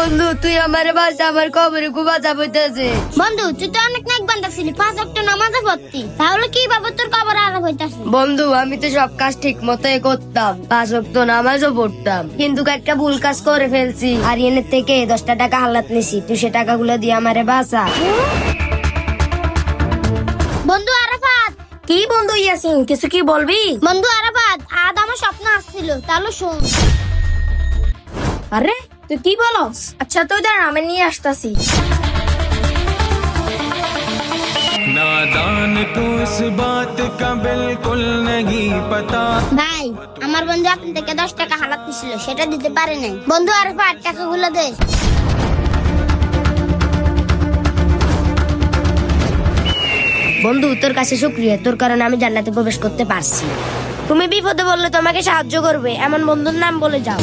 বন্ধু তুই আমারে বাসা আমার কবরে খুব আজাব হইতেছে। বন্ধু তুই তো অনেক নাক বান্দা ছিলি, 5 ওয়াক্ত নামাজে পড়তি, তাহলে কি বাবা তোর কবর আরব হইতাছে? বন্ধু আমি তো সব কাজ ঠিক মতোই করতাম, 5 ওয়াক্ত নামাজও পড়তাম, কিন্তু একটা ভুল কাজ করে ফেলছি। আরিয়ানের থেকে 10টা টাকা হালাত নিছি, তুই সে টাকাগুলো দিয়ে আমারে বাঁচা। বন্ধু আরাফাত। কি বন্ধু ইয়াসিন, কিছু কি বলবি? বন্ধু আরাফাত, আজ আমার স্বপ্ন আসছিল, তাহলে শোন। আরে তুই কি বলস? আচ্ছা তুই দাঁড়া, আমি নিয়ে আসতাছি। नादान को इस बात का बिल्कुल नहीं पता। ভাই আমার বন্ধু আপনি থেকে 10 টাকা হালাত নিছিল, সেটা দিতে পারে নাই। বন্ধু আরাফাত টাকাগুলো দে। বন্ধু তোর কাছে শুকরিয়া, তোর কারণে আমি জান্নাতে প্রবেশ করতে পারছি। তুমি বিপদে বললে তোমাকে সাহায্য করবে এমন বন্ধুর নাম বলে যাও।